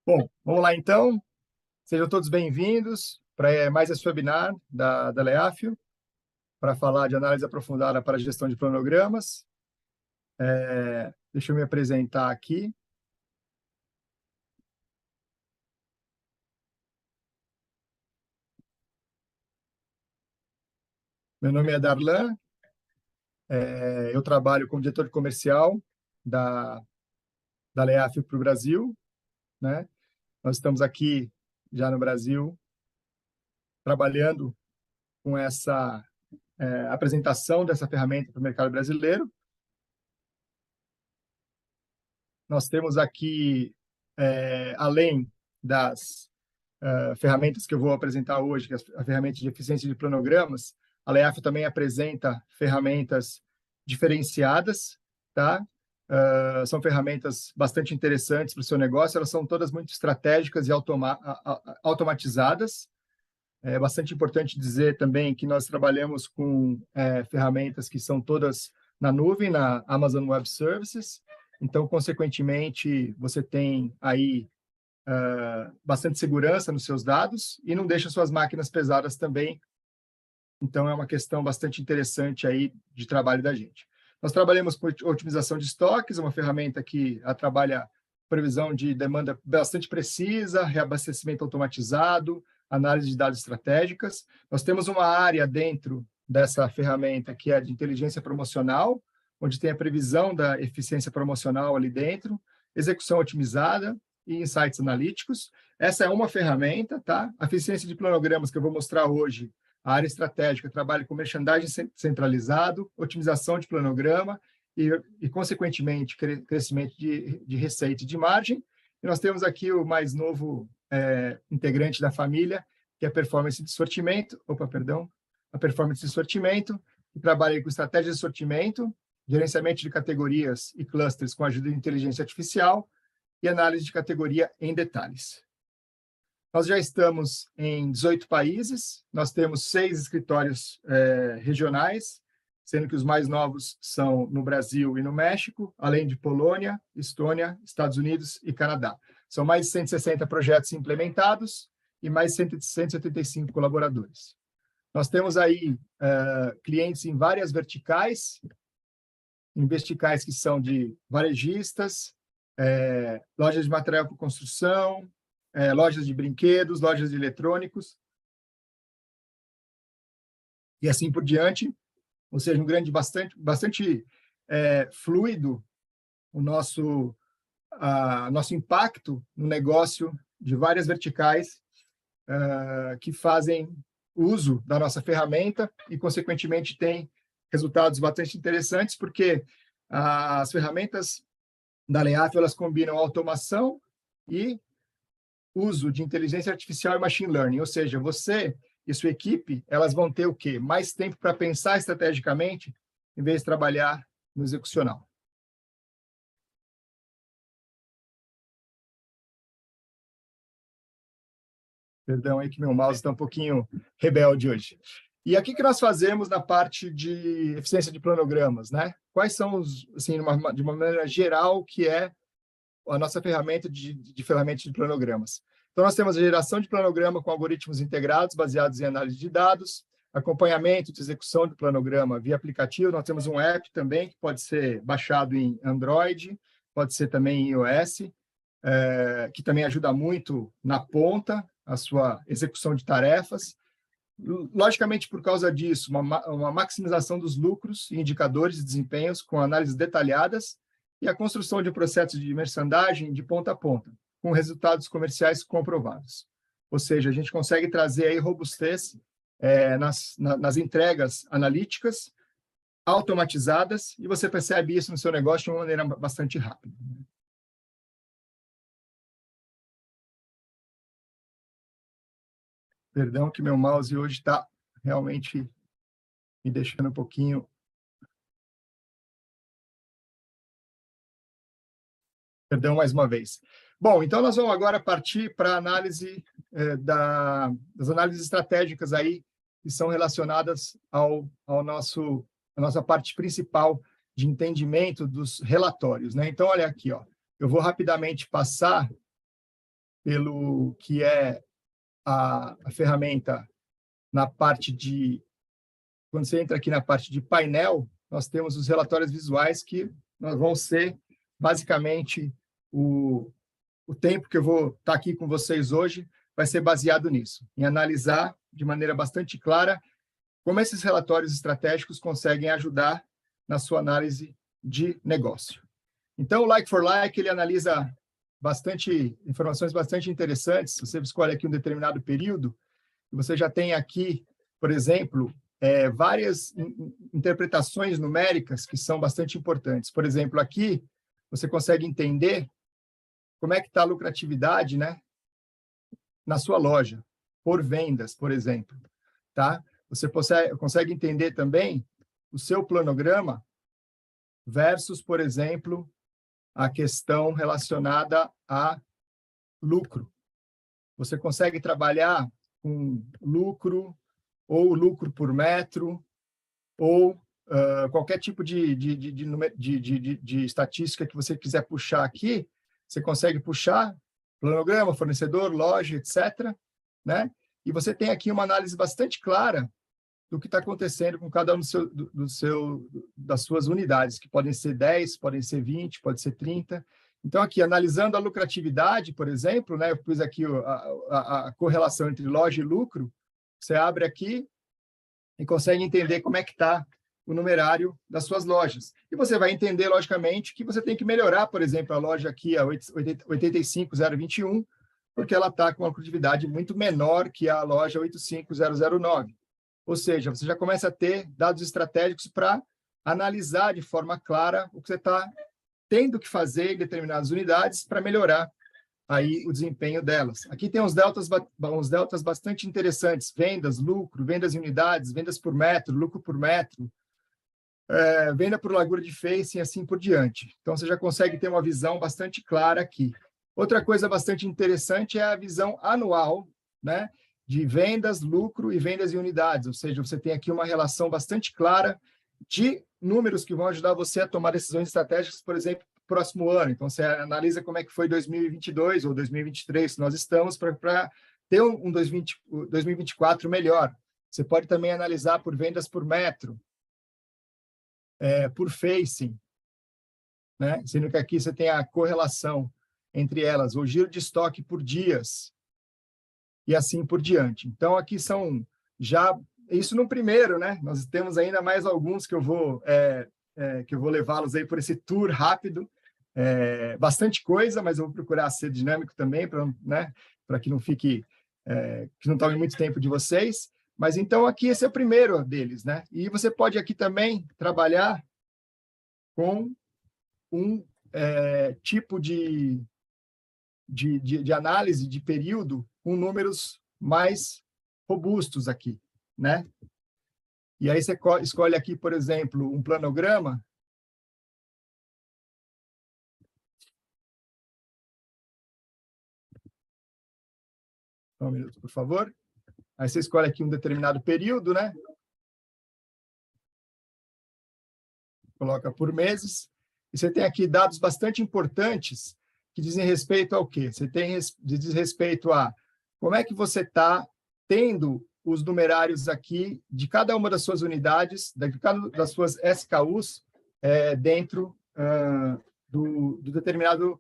Bom, vamos lá então. Sejam todos bem-vindos para mais esse webinar da Leafio, para falar de análise aprofundada para a gestão de cronogramas. Deixa eu me apresentar aqui. Meu nome é Darlan, eu trabalho como diretor comercial da Leafio para o Brasil, né? Nós estamos aqui já no Brasil trabalhando com essa apresentação dessa ferramenta para o mercado brasileiro. Nós temos aqui, além das ferramentas que eu vou apresentar hoje, que é a ferramenta de eficiência de planogramas, a Leafio também apresenta ferramentas diferenciadas, tá? São ferramentas bastante interessantes para o seu negócio, elas são todas muito estratégicas e automatizadas. É bastante importante dizer também que nós trabalhamos com ferramentas que são todas na nuvem, na Amazon Web Services. Então, consequentemente, você tem aí bastante segurança nos seus dados e não deixa suas máquinas pesadas também. Então, é uma questão bastante interessante aí de trabalho da gente. Nós trabalhamos com otimização de estoques, uma ferramenta que trabalha previsão de demanda bastante precisa, reabastecimento automatizado, análise de dados estratégicas. Nós temos uma área dentro dessa ferramenta que é de inteligência promocional, onde tem a previsão da eficiência promocional ali dentro, execução otimizada e insights analíticos. Essa é uma ferramenta, tá? A eficiência de planogramas que eu vou mostrar hoje, a área estratégica trabalha com merchandising centralizado, otimização de planograma e consequentemente, crescimento de receita e de margem. E nós temos aqui o mais novo integrante da família, que é a performance de sortimento, a performance de sortimento, que trabalha com estratégia de sortimento, gerenciamento de categorias e clusters com a ajuda de inteligência artificial e análise de categoria em detalhes. Nós já estamos em 18 países, nós temos 6 escritórios regionais, sendo que os mais novos são no Brasil e no México, além de Polônia, Estônia, Estados Unidos e Canadá. São mais de 160 projetos implementados e mais de 175 colaboradores. Nós temos aí clientes em várias verticais, que são de varejistas, lojas de material para construção, lojas de brinquedos, lojas de eletrônicos, e assim por diante. Ou seja, bastante fluido o nosso impacto no negócio de várias verticais que fazem uso da nossa ferramenta e, consequentemente, tem resultados bastante interessantes, porque as ferramentas da Leafio, elas combinam automação e uso de inteligência artificial e machine learning, ou seja, você e sua equipe, elas vão ter o quê? Mais tempo para pensar estrategicamente, em vez de trabalhar no execucional. Perdão aí que meu mouse está um pouquinho rebelde hoje. E aqui que nós fazemos na parte de eficiência de planogramas, né? Quais são os, assim, de uma maneira geral, que é a nossa ferramenta de ferramentas de planogramas? Então, nós temos a geração de planograma com algoritmos integrados, baseados em análise de dados, acompanhamento de execução do planograma via aplicativo. Nós temos um app também, que pode ser baixado em Android, pode ser também em iOS, que também ajuda muito na ponta, a sua execução de tarefas. Logicamente, por causa disso, uma maximização dos lucros e indicadores de desempenhos com análises detalhadas e a construção de processos de merchandising de ponta a ponta, com resultados comerciais comprovados. Ou seja, a gente consegue trazer aí robustez nas entregas analíticas, automatizadas, e você percebe isso no seu negócio de uma maneira bastante rápida. Perdão que meu mouse hoje está realmente me deixando um pouquinho... Perdão mais uma vez. Bom, então nós vamos agora partir para a análise das análises estratégicas aí, que são relacionadas à nossa parte principal de entendimento dos relatórios, né? Então, olha aqui, ó, eu vou rapidamente passar pelo que é a ferramenta na parte de... Quando você entra aqui na parte de painel, nós temos os relatórios visuais que vão ser, basicamente, o tempo que eu vou estar aqui com vocês hoje vai ser baseado nisso, em analisar de maneira bastante clara como esses relatórios estratégicos conseguem ajudar na sua análise de negócio. Então, o Like for Like, ele analisa informações bastante interessantes. Você escolhe aqui um determinado período, e você já tem aqui, por exemplo, várias interpretações numéricas que são bastante importantes. Por exemplo, aqui você consegue entender como é que está a lucratividade, né, na sua loja, por vendas, por exemplo. Tá? Você consegue entender também o seu planograma versus, por exemplo, a questão relacionada a lucro. Você consegue trabalhar com lucro, ou lucro por metro, ou qualquer tipo de estatística que você quiser puxar aqui, você consegue puxar planograma, fornecedor, loja, etc., né? E você tem aqui uma análise bastante clara do que está acontecendo com cada um das suas unidades, que podem ser 10, podem ser 20, pode ser 30. Então, aqui, analisando a lucratividade, por exemplo, né, eu pus aqui a correlação entre loja e lucro, você abre aqui e consegue entender como é que está o numerário das suas lojas. E você vai entender, logicamente, que você tem que melhorar, por exemplo, a loja aqui, a 85021, porque ela está com uma lucratividade muito menor que a loja 85009. Ou seja, você já começa a ter dados estratégicos para analisar de forma clara o que você está tendo que fazer em determinadas unidades para melhorar aí o desempenho delas. Aqui tem uns deltas bastante interessantes: vendas, lucro, vendas em unidades, vendas por metro, lucro por metro, venda por largura de face e assim por diante. Então, você já consegue ter uma visão bastante clara aqui. Outra coisa bastante interessante é a visão anual, né, de vendas, lucro e vendas em unidades. Ou seja, você tem aqui uma relação bastante clara de números que vão ajudar você a tomar decisões estratégicas, por exemplo, no próximo ano. Então, você analisa como é que foi 2022 ou 2023 que nós estamos para ter um 2024 melhor. Você pode também analisar por vendas por metro, por facing, né? Sendo que aqui você tem a correlação entre elas, o giro de estoque por dias, e assim por diante. Então, aqui são já... Isso no primeiro, né? Nós temos ainda mais alguns que eu vou levá-los aí por esse tour rápido. Bastante coisa, mas eu vou procurar ser dinâmico também, para que não fique... que não tome muito tempo de vocês. Mas, então, aqui esse é o primeiro deles, né? E você pode aqui também trabalhar com um tipo de análise de período com números mais robustos aqui, né? E aí você escolhe aqui, por exemplo, um planograma. Um minuto, por favor. Aí você escolhe aqui um determinado período, né? Coloca por meses. E você tem aqui dados bastante importantes que dizem respeito ao quê? Você diz respeito a como é que você está tendo os numerários aqui de cada uma das suas unidades, de cada das suas SKUs, dentro do determinado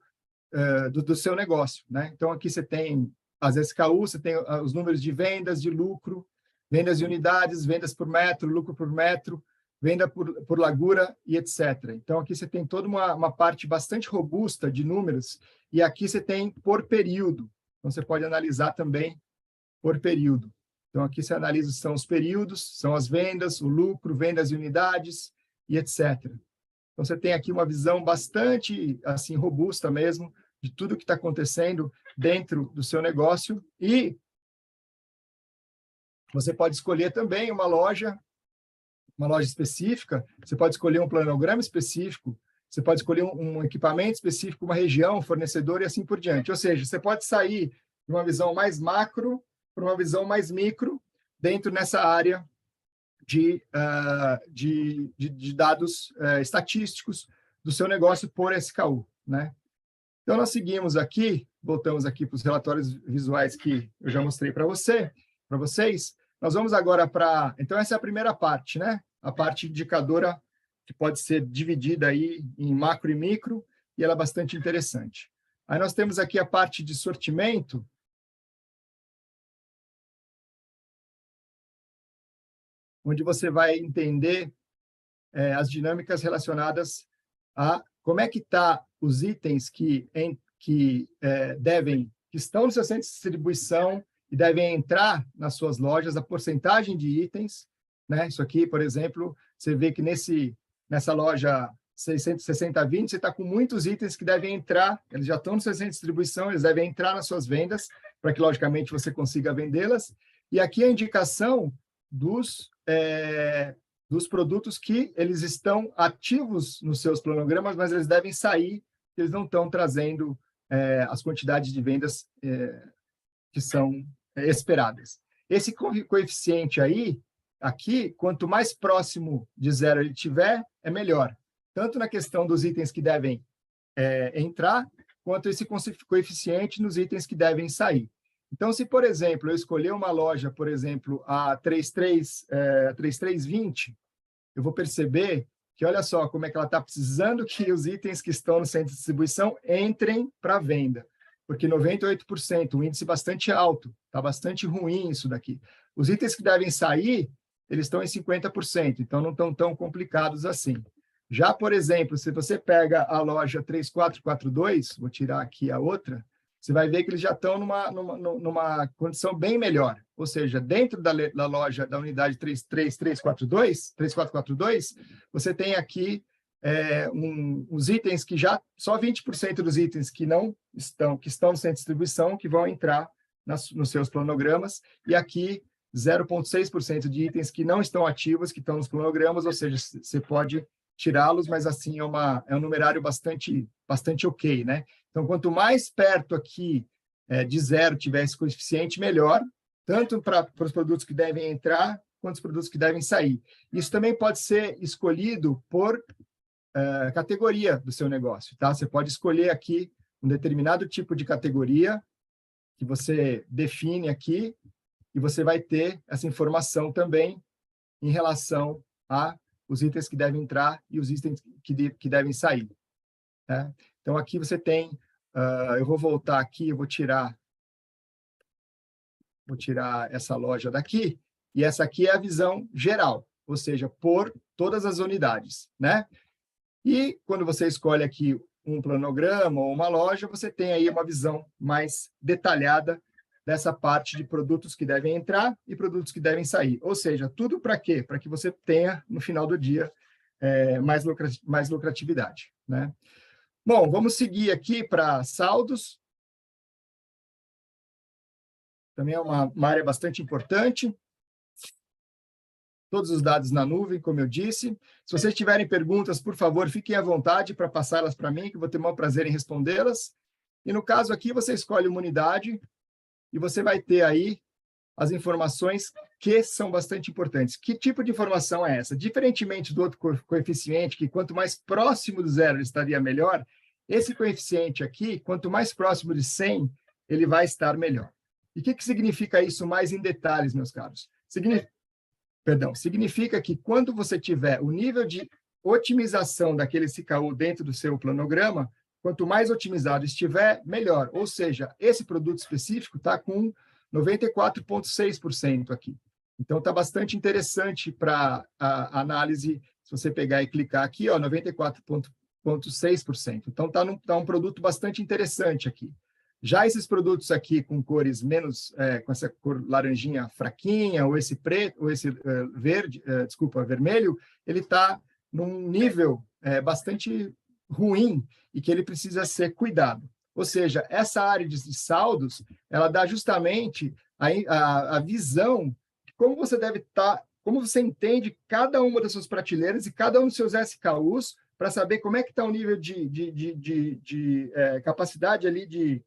do seu negócio, né? Então, aqui você tem as SKUs, você tem os números de vendas, de lucro, vendas de unidades, vendas por metro, lucro por metro, venda por largura e etc. Então, aqui você tem toda uma parte bastante robusta de números, e aqui você tem por período. Então, você pode analisar também por período. Então, aqui você analisa são os períodos, são as vendas, o lucro, vendas de unidades e etc. Então, você tem aqui uma visão bastante assim robusta mesmo de tudo que está acontecendo dentro do seu negócio, e você pode escolher também uma loja específica, você pode escolher um planograma específico, você pode escolher um equipamento específico, uma região, um fornecedor e assim por diante. Ou seja, você pode sair de uma visão mais macro para uma visão mais micro dentro nessa área de dados estatísticos do seu negócio por SKU, né? Então, nós seguimos aqui voltamos aqui para os relatórios visuais que eu já mostrei para vocês. Nós vamos agora para... Então, essa é a primeira parte, né? A parte indicadora, que pode ser dividida aí em macro e micro, e ela é bastante interessante. Aí nós temos aqui a parte de sortimento, onde você vai entender as dinâmicas relacionadas a como é que está os itens que estão no seu centro de distribuição e devem entrar nas suas lojas, a porcentagem de itens, né? Isso aqui, por exemplo, você vê que nessa loja 660-20, você está com muitos itens que devem entrar, eles já estão no seu centro de distribuição, eles devem entrar nas suas vendas, para que, logicamente, você consiga vendê-las. E aqui a indicação dos produtos que eles estão ativos nos seus planogramas, mas eles devem sair, eles não estão trazendo as quantidades de vendas que são esperadas. Esse coeficiente aí, aqui, quanto mais próximo de zero ele tiver, é melhor. Tanto na questão dos itens que devem entrar, quanto esse coeficiente nos itens que devem sair. Então, se, por exemplo, eu escolher uma loja, por exemplo, a 3320, eu vou perceber que, olha só, como é que ela está precisando que os itens que estão no centro de distribuição entrem para venda. Porque 98%, um índice bastante alto, está bastante ruim isso daqui. Os itens que devem sair, eles estão em 50%, então não estão tão complicados assim. Já, por exemplo, se você pega a loja 3442, vou tirar aqui a outra, você vai ver que eles já estão numa condição bem melhor. Ou seja, dentro da loja da unidade 3442, você tem aqui os itens que só 20% dos itens que estão no centro de distribuição que vão entrar nos seus planogramas, e aqui 0,6% de itens que não estão ativos, que estão nos planogramas, ou seja, você pode tirá-los, mas assim é um numerário bastante ok, né? Então, quanto mais perto aqui de zero tiver esse coeficiente, melhor, tanto para os produtos que devem entrar, quanto os produtos que devem sair. Isso também pode ser escolhido por categoria do seu negócio, tá? Você pode escolher aqui um determinado tipo de categoria que você define aqui, e você vai ter essa informação também em relação a os itens que devem entrar e os itens que devem sair. Né? Então, aqui você tem... eu vou voltar aqui, eu vou tirar essa loja daqui, e essa aqui é a visão geral, ou seja, por todas as unidades. Né? E quando você escolhe aqui um planograma ou uma loja, você tem aí uma visão mais detalhada dessa parte de produtos que devem entrar e produtos que devem sair. Ou seja, tudo para quê? Para que você tenha, no final do dia, mais lucratividade. Né? Bom, vamos seguir aqui para saldos. Também é uma área bastante importante. Todos os dados na nuvem, como eu disse. Se vocês tiverem perguntas, por favor, fiquem à vontade para passá-las para mim, que eu vou ter o maior prazer em respondê-las. E no caso aqui, você escolhe uma unidade e você vai ter aí as informações que são bastante importantes. Que tipo de informação é essa? Diferentemente do outro coeficiente, que quanto mais próximo do zero ele estaria melhor, esse coeficiente aqui, quanto mais próximo de 100, ele vai estar melhor. E o que significa isso mais em detalhes, meus caros? Significa que quando você tiver o nível de otimização daquele SKU dentro do seu planograma, quanto mais otimizado estiver, melhor. Ou seja, esse produto específico está com 94,6% aqui. Então, está bastante interessante para a análise, se você pegar e clicar aqui, 94,6%. Então, está um produto bastante interessante aqui. Já esses produtos aqui com cores menos, com essa cor laranjinha fraquinha, ou esse preto, ou esse vermelho, ele está num nível bastante ruim e que ele precisa ser cuidado. Ou seja, essa área de saldos, ela dá justamente a visão de como você deve estar, como você entende cada uma das suas prateleiras e cada um dos seus SKUs para saber como é que está o nível de capacidade ali de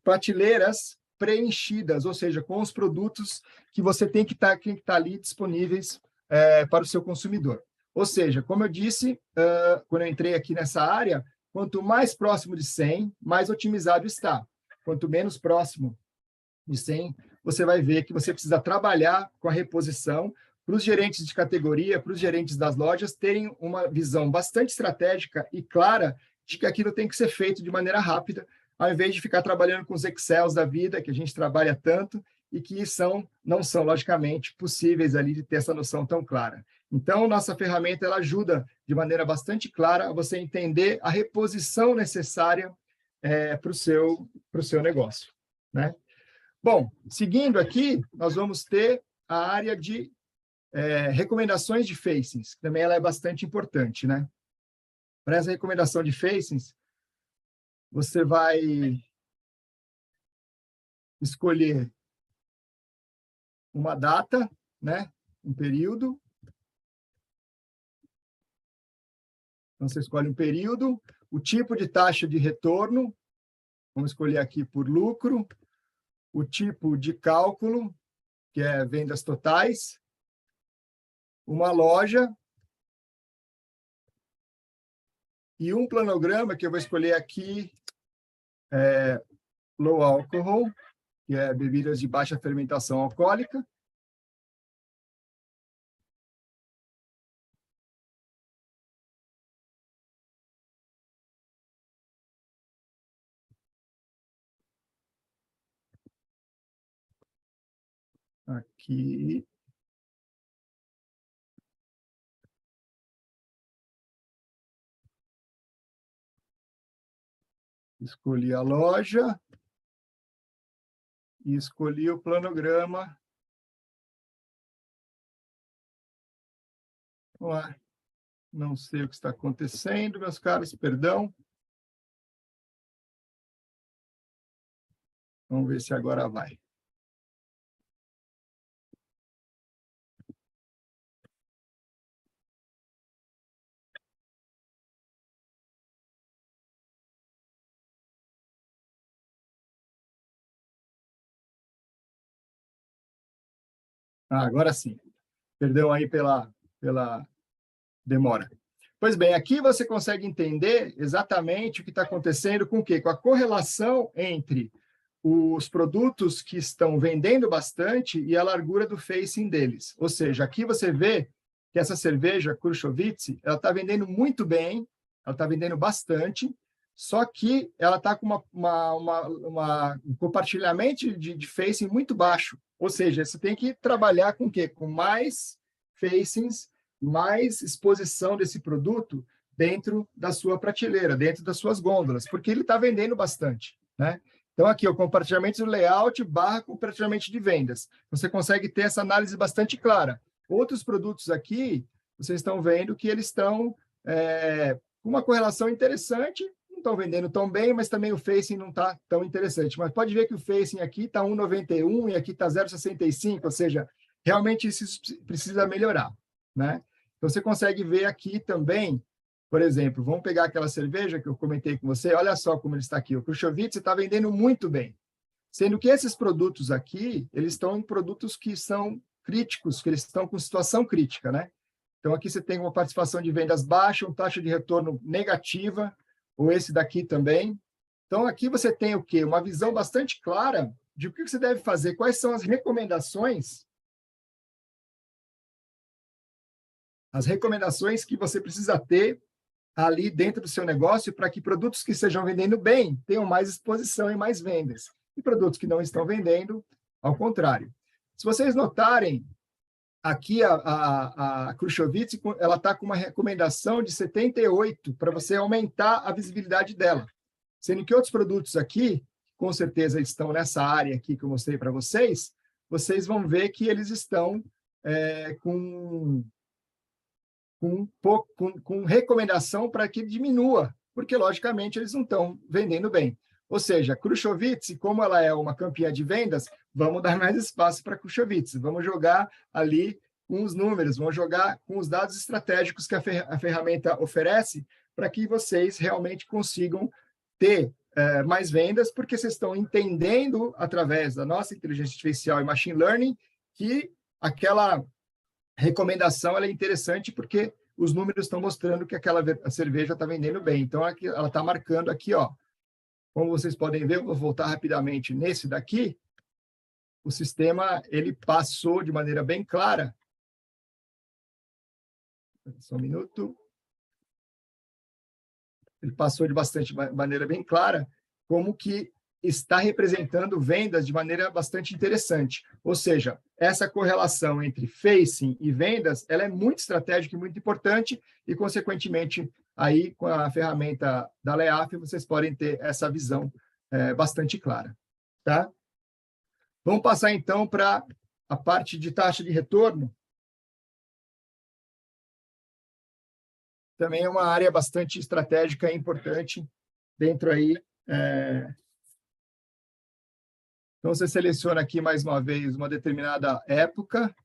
prateleiras preenchidas, ou seja, com os produtos que você tem que estar ali disponíveis para o seu consumidor. Ou seja, como eu disse, quando eu entrei aqui nessa área, quanto mais próximo de 100, mais otimizado está. quanto menos próximo de 100, você vai ver que você precisa trabalhar com a reposição para os gerentes de categoria, para os gerentes das lojas terem uma visão bastante estratégica e clara de que aquilo tem que ser feito de maneira rápida, ao invés de ficar trabalhando com os Excels da vida, que a gente trabalha tanto, e que não são, logicamente, possíveis ali de ter essa noção tão clara. Então, nossa ferramenta ela ajuda de maneira bastante clara a você entender a reposição necessária para o seu negócio, né? Bom, seguindo aqui, nós vamos ter a área de recomendações de facings, que também ela é bastante importante, né? Para essa recomendação de facings, você vai escolher uma data, né? Um período. Então, você escolhe um período, o tipo de taxa de retorno, vamos escolher aqui por lucro, o tipo de cálculo, que é vendas totais, uma loja e um planograma que eu vou escolher aqui, low alcohol, que é bebidas de baixa fermentação alcoólica. Aqui. Escolhi a loja e escolhi o planograma. Ué, não sei o que está acontecendo, meus caros, perdão. Vamos ver se agora vai. Agora sim. Perdão aí pela demora. Pois bem, aqui você consegue entender exatamente o que está acontecendo com o quê? Com a correlação entre os produtos que estão vendendo bastante e a largura do facing deles. Ou seja, aqui você vê que essa cerveja Krušovice, ela está vendendo muito bem, ela está vendendo bastante, só que ela está com um compartilhamento de facing muito baixo. Ou seja, você tem que trabalhar com o quê? Com mais facings, mais exposição desse produto dentro da sua prateleira, dentro das suas gôndolas, porque ele está vendendo bastante, né? Então, aqui, o compartilhamento do layout barra compartilhamento de vendas. Você consegue ter essa análise bastante clara. Outros produtos aqui, vocês estão vendo que eles estão com uma correlação interessante, não estão vendendo tão bem, mas também o facing não está tão interessante. Mas pode ver que o facing aqui está 1,91 e aqui está 0,65, ou seja, realmente isso precisa melhorar, né? Então, você consegue ver aqui também, por exemplo, vamos pegar aquela cerveja que eu comentei com você, olha só como ele está aqui, o Krušovice está vendendo muito bem, sendo que esses produtos aqui, eles estão em produtos que são críticos, que eles estão com situação crítica, né? Então, aqui você tem uma participação de vendas baixa, uma taxa de retorno negativa, ou esse daqui também. Então, aqui você tem o quê? Uma visão bastante clara de o que você deve fazer, quais são as recomendações que você precisa ter ali dentro do seu negócio para que produtos que estejam vendendo bem tenham mais exposição e mais vendas. E produtos que não estão vendendo, ao contrário. Se vocês notarem, aqui a Krušovice, ela está com uma recomendação de 78 para você aumentar a visibilidade dela. Sendo que outros produtos aqui, com certeza estão nessa área aqui que eu mostrei para vocês, vocês vão ver que eles estão com recomendação para que diminua, porque, logicamente, eles não estão vendendo bem. Ou seja, Krušovice, como ela é uma campeã de vendas, vamos dar mais espaço para Krušovice, vamos jogar ali com os números, vamos jogar com os dados estratégicos que a ferramenta oferece para que vocês realmente consigam ter mais vendas, porque vocês estão entendendo, através da nossa inteligência artificial e machine learning, que aquela recomendação ela é interessante porque os números estão mostrando que aquela cerveja está vendendo bem. Então, ela está marcando aqui, ó, Como vocês podem ver, eu vou voltar rapidamente nesse daqui. O sistema ele passou de maneira bem clara. Só um minuto. Ele passou de maneira bem clara como que está representando vendas de maneira bastante interessante. Ou seja, essa correlação entre facing e vendas, ela é muito estratégica e muito importante e, consequentemente, aí com a ferramenta da Leaf, vocês podem ter essa visão bastante clara. Tá? Vamos passar, então, para a parte de taxa de retorno. Também é uma área bastante estratégica e importante dentro aí. Então, você seleciona aqui, mais uma vez, uma determinada época.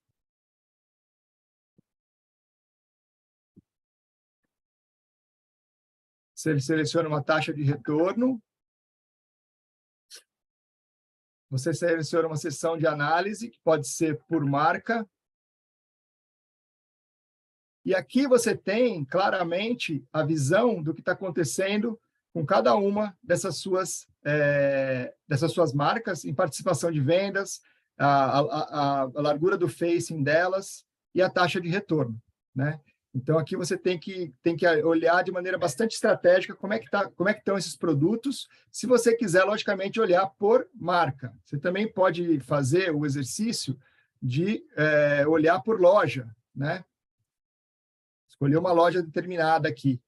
Você seleciona uma taxa de retorno. Você seleciona uma seção de análise, que pode ser por marca. E aqui você tem, claramente, a visão do que está acontecendo com cada uma dessas suas marcas em participação de vendas, a largura do facing delas e a taxa de retorno, né? Então, aqui você tem que olhar de maneira bastante estratégica como é que estão esses produtos. Se você quiser, logicamente, olhar por marca. Você também pode fazer o exercício de olhar por loja, né? Escolher uma loja determinada aqui,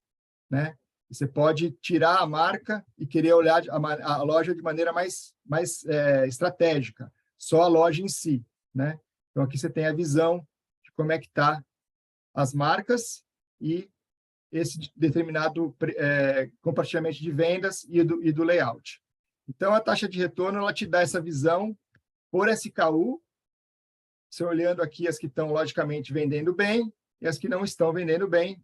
né? Você pode tirar a marca e querer olhar a loja de maneira mais estratégica, só a loja em si, né? Então, aqui você tem a visão de como é que está as marcas e esse determinado compartilhamento de vendas e do layout. Então, a taxa de retorno, ela te dá essa visão por SKU, você olhando aqui as que estão, logicamente, vendendo bem e as que não estão vendendo bem,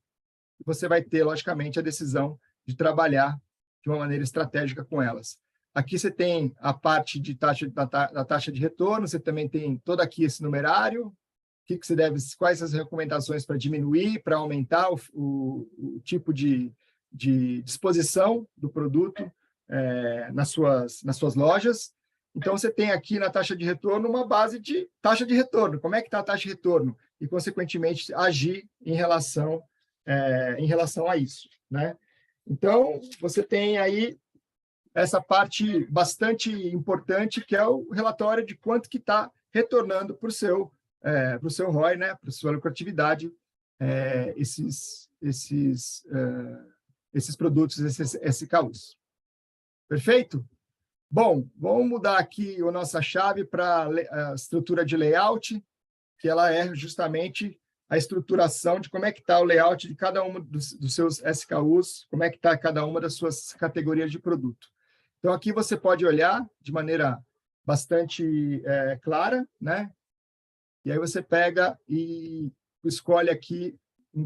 você vai ter, logicamente, a decisão de trabalhar de uma maneira estratégica com elas. Aqui você tem a parte de da taxa de retorno, você também tem todo aqui esse numerário, quais as recomendações para diminuir, para aumentar o tipo de disposição do produto nas suas lojas. Então, você tem aqui na taxa de retorno uma base de taxa de retorno. Como é que está a taxa de retorno? E, consequentemente, agir em relação a isso, né? Então, você tem aí essa parte bastante importante, que é o relatório de quanto que está retornando para o seu ROI, né? Para a sua lucratividade, esses produtos, esses SKUs. Perfeito? Bom, vamos mudar aqui a nossa chave para a estrutura de layout, que ela é justamente a estruturação de como é que está o layout de cada um dos seus SKUs, como é que está cada uma das suas categorias de produto. Então, aqui você pode olhar de maneira bastante clara, né? E aí você pega e escolhe aqui uma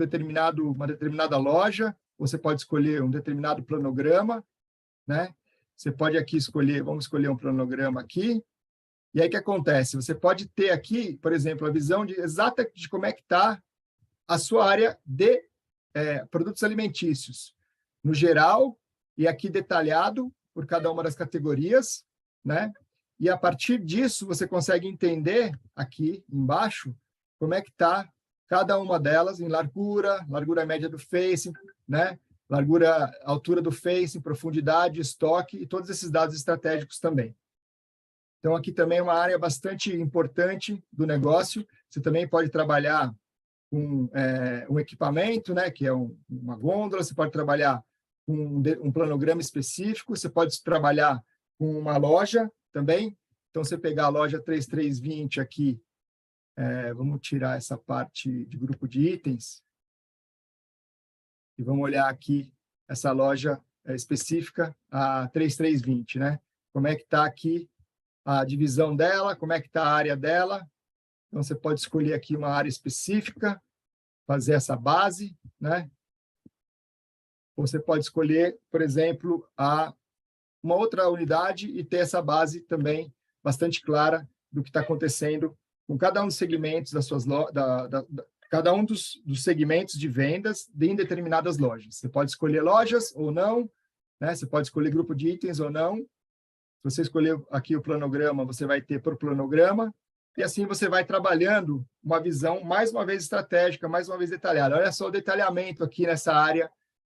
determinada loja, você pode escolher um determinado planograma, né? Você pode aqui vamos escolher um planograma aqui. E aí o que acontece? Você pode ter aqui, por exemplo, a visão exata de como é que está a sua área de produtos alimentícios, no geral, e aqui detalhado por cada uma das categorias, né? E a partir disso, você consegue entender aqui embaixo como é que está cada uma delas em largura média do facing, né? Altura do facing, profundidade, estoque e todos esses dados estratégicos também. Então, aqui também é uma área bastante importante do negócio. Você também pode trabalhar com um equipamento, né, que é uma gôndola, você pode trabalhar com um planograma específico, você pode trabalhar com uma loja também. Então, você pegar a loja 3320 aqui, vamos tirar essa parte de grupo de itens, e vamos olhar aqui essa loja específica, a 3320, né? Como é que está aqui a divisão dela, como é que está a área dela. Então, você pode escolher aqui uma área específica, fazer essa base, né? Ou você pode escolher, por exemplo, uma outra unidade e ter essa base também bastante clara do que está acontecendo com cada um dos segmentos cada um dos segmentos de vendas em determinadas lojas. Você pode escolher lojas ou não, né? Você pode escolher grupo de itens ou não. Se você escolher aqui o planograma, você vai ter por planograma, e assim você vai trabalhando uma visão, mais uma vez, estratégica, mais uma vez detalhada. Olha só o detalhamento aqui nessa área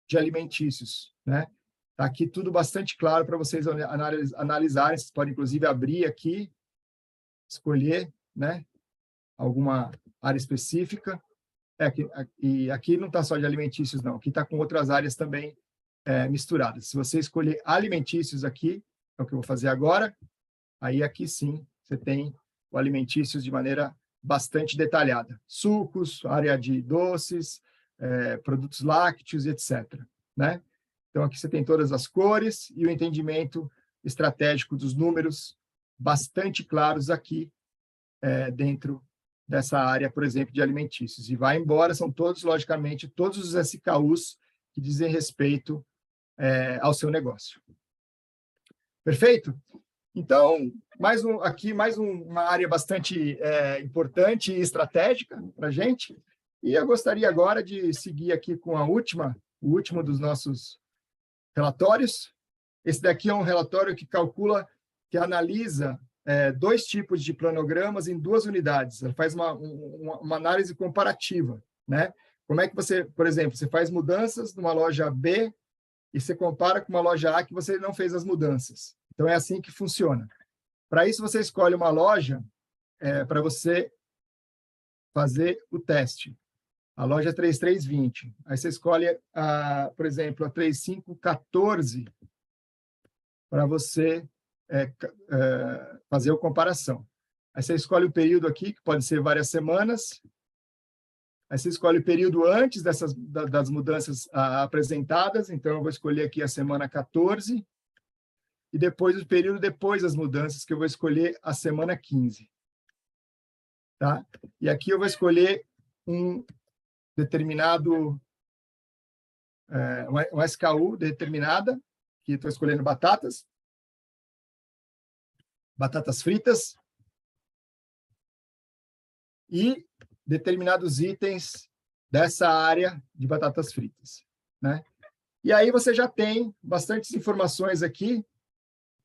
de alimentícios, né? Está aqui tudo bastante claro para vocês analisarem. Vocês podem, inclusive, abrir aqui, escolher, né, alguma área específica. E aqui não está só de alimentícios, não. Aqui está com outras áreas também misturadas. Se você escolher alimentícios aqui, é o que eu vou fazer agora, aí aqui sim você tem o alimentícios de maneira bastante detalhada. Sucos, área de doces, produtos lácteos, etc. Né? Então, aqui você tem todas as cores e o entendimento estratégico dos números bastante claros aqui dentro dessa área, por exemplo, de alimentícios. E vai embora, são todos, logicamente, todos os SKUs que dizem respeito ao seu negócio. Perfeito? Então, mais uma área bastante importante e estratégica para a gente. E eu gostaria agora de seguir aqui com o último dos nossos relatórios. Esse daqui é um relatório que analisa dois tipos de planogramas em 2 unidades. Ele faz uma análise comparativa, né? Como é que você, por exemplo, você faz mudanças numa loja B e você compara com uma loja A que você não fez as mudanças. Então, é assim que funciona. Para isso, você escolhe uma loja para você fazer o teste. A loja 3320. Aí você escolhe, por exemplo, a 3514 para você fazer a comparação. Aí você escolhe o período aqui, que pode ser várias semanas. Aí você escolhe o período antes das mudanças apresentadas. Então, eu vou escolher aqui a semana 14. E depois o período depois das mudanças, que eu vou escolher a semana 15. Tá? E aqui eu vou escolher um determinado, uma SKU determinada, que estou escolhendo batatas fritas, e determinados itens dessa área de batatas fritas, né? E aí você já tem bastantes informações aqui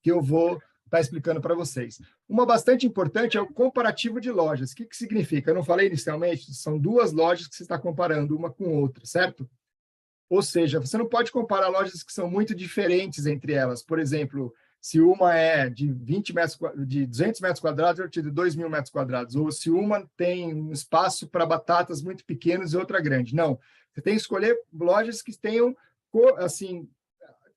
que eu vou estar explicando para vocês. Uma bastante importante é o comparativo de lojas. O que significa? Eu não falei inicialmente, são 2 lojas que você está comparando uma com outra, certo? Ou seja, você não pode comparar lojas que são muito diferentes entre elas. Por exemplo, se uma é de 200 metros quadrados e outra de 2.000 metros quadrados, ou se uma tem um espaço para batatas muito pequenos e outra grande. Não, você tem que escolher lojas que tenham, assim,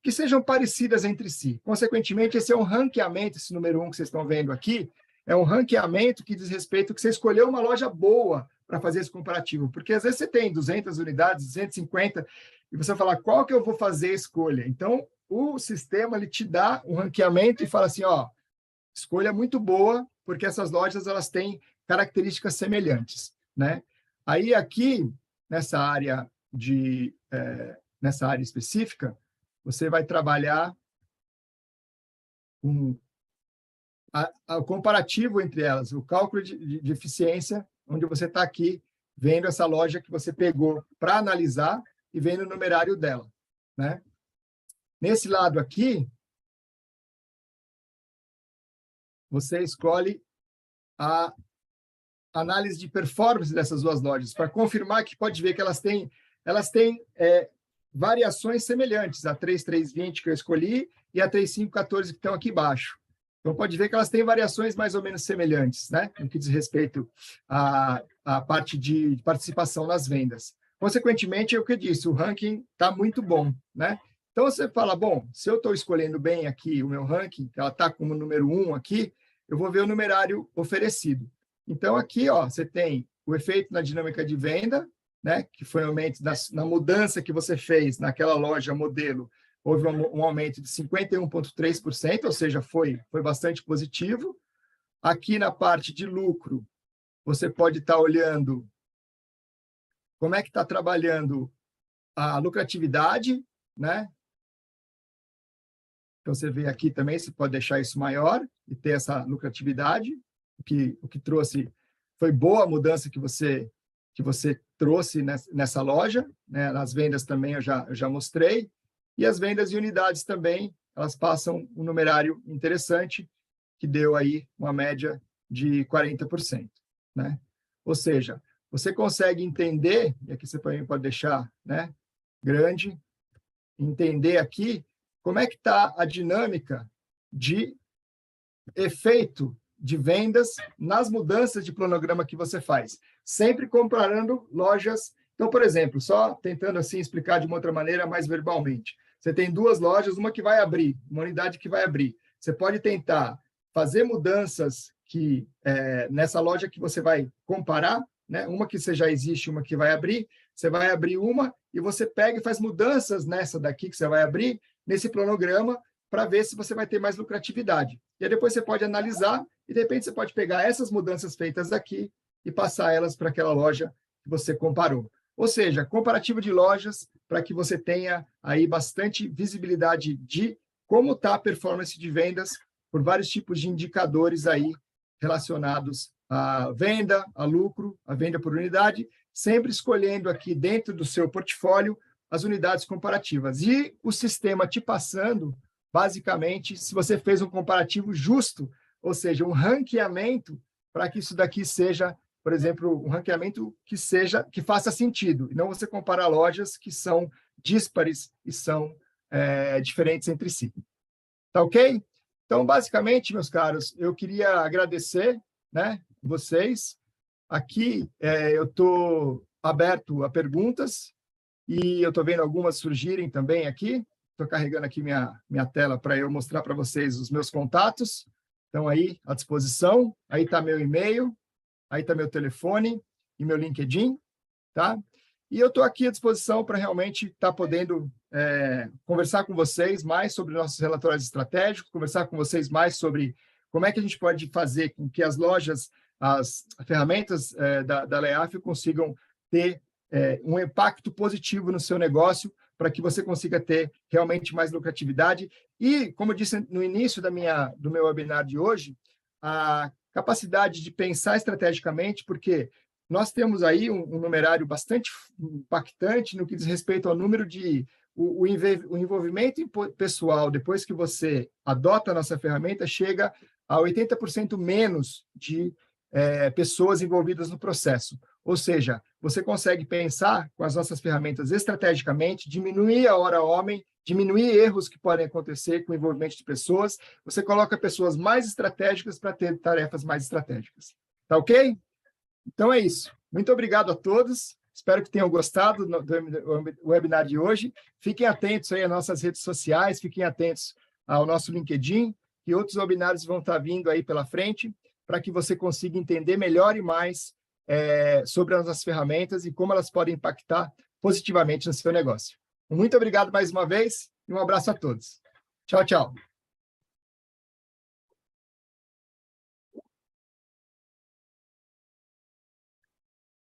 que sejam parecidas entre si. Consequentemente, esse é um ranqueamento, esse número 1 que vocês estão vendo aqui, é um ranqueamento que diz respeito que você escolheu uma loja boa para fazer esse comparativo, porque às vezes você tem 200 unidades, 250, e você fala, qual que eu vou fazer a escolha? Então, o sistema ele te dá um ranqueamento e fala assim, ó, escolha muito boa, porque essas lojas elas têm características semelhantes, né? Aí aqui, nessa área específica, você vai trabalhar com o comparativo entre elas, o cálculo de eficiência, onde você está aqui vendo essa loja que você pegou para analisar e vendo o numerário dela, né? Nesse lado aqui, você escolhe a análise de performance dessas 2 lojas, para confirmar que pode ver que elas têm variações semelhantes, a 3320 que eu escolhi e a 3514 que estão aqui embaixo. Então, pode ver que elas têm variações mais ou menos semelhantes, né? No que diz respeito à parte de participação nas vendas. Consequentemente, é o que eu disse, o ranking está muito bom, né? Então, você fala, bom, se eu estou escolhendo bem aqui o meu ranking, que ela está como número 1 aqui, eu vou ver o numerário oferecido. Então, aqui, ó, você tem o efeito na dinâmica de venda, né, que foi um aumento na mudança que você fez naquela loja modelo, houve um aumento de 51,3%, ou seja, foi bastante positivo. Aqui na parte de lucro, você pode estar olhando como é que está trabalhando a lucratividade, né? Então, você vê aqui também, você pode deixar isso maior e ter essa lucratividade. O que trouxe foi boa a mudança que você trouxe nessa loja, né? Nas vendas também eu já mostrei. E as vendas de unidades também, elas passam um numerário interessante, que deu aí uma média de 40%, né? Ou seja, você consegue entender, e aqui você também pode deixar, né, grande, entender aqui como é que está a dinâmica de efeito de vendas nas mudanças de cronograma que você faz, sempre comparando lojas. Então, por exemplo, só tentando assim explicar de uma outra maneira, mais verbalmente. Você tem duas lojas, uma que vai abrir, uma unidade que vai abrir. Você pode tentar fazer mudanças que nessa loja que você vai comparar, né? Uma que você já existe, uma que vai abrir. Você vai abrir uma e você pega e faz mudanças nessa daqui que você vai abrir, nesse cronograma, para ver se você vai ter mais lucratividade. E aí depois você pode analisar e, de repente, você pode pegar essas mudanças feitas aqui e passar elas para aquela loja que você comparou. Ou seja, comparativo de lojas para que você tenha aí bastante visibilidade de como está a performance de vendas por vários tipos de indicadores aí relacionados à venda, a lucro, a venda por unidade, sempre escolhendo aqui dentro do seu portfólio as unidades comparativas. E o sistema te passando, basicamente, se você fez um comparativo justo, ou seja, um ranqueamento para que isso daqui seja, por exemplo, um ranqueamento que faça sentido, e não você comparar lojas que são díspares e são diferentes entre si. Tá ok? Então, basicamente, meus caros, eu queria agradecer, né, vocês. Aqui eu estou aberto a perguntas e eu estou vendo algumas surgirem também aqui. Estou carregando aqui minha tela para eu mostrar para vocês os meus contatos. Estão aí à disposição. Aí está meu e-mail, aí está meu telefone e meu LinkedIn, tá? E eu estou aqui à disposição para realmente estar podendo conversar com vocês mais sobre nossos relatórios estratégicos, conversar com vocês mais sobre como é que a gente pode fazer com que as lojas, as ferramentas da Leaf consigam ter um impacto positivo no seu negócio, para que você consiga ter realmente mais lucratividade. E, como eu disse no início do meu webinar de hoje, a capacidade de pensar estrategicamente, porque nós temos aí um numerário bastante impactante no que diz respeito ao número de... O envolvimento pessoal, depois que você adota a nossa ferramenta, chega a 80% menos de pessoas envolvidas no processo. Ou seja, você consegue pensar com as nossas ferramentas estrategicamente, diminuir a hora homem, diminuir erros que podem acontecer com o envolvimento de pessoas, você coloca pessoas mais estratégicas para ter tarefas mais estratégicas. Tá ok? Então é isso. Muito obrigado a todos. Espero que tenham gostado do webinar de hoje. Fiquem atentos aí às nossas redes sociais, fiquem atentos ao nosso LinkedIn, e outros webinários vão estar vindo aí pela frente, para que você consiga entender melhor e mais sobre as nossas ferramentas e como elas podem impactar positivamente no seu negócio. Muito obrigado mais uma vez e um abraço a todos. Tchau, tchau.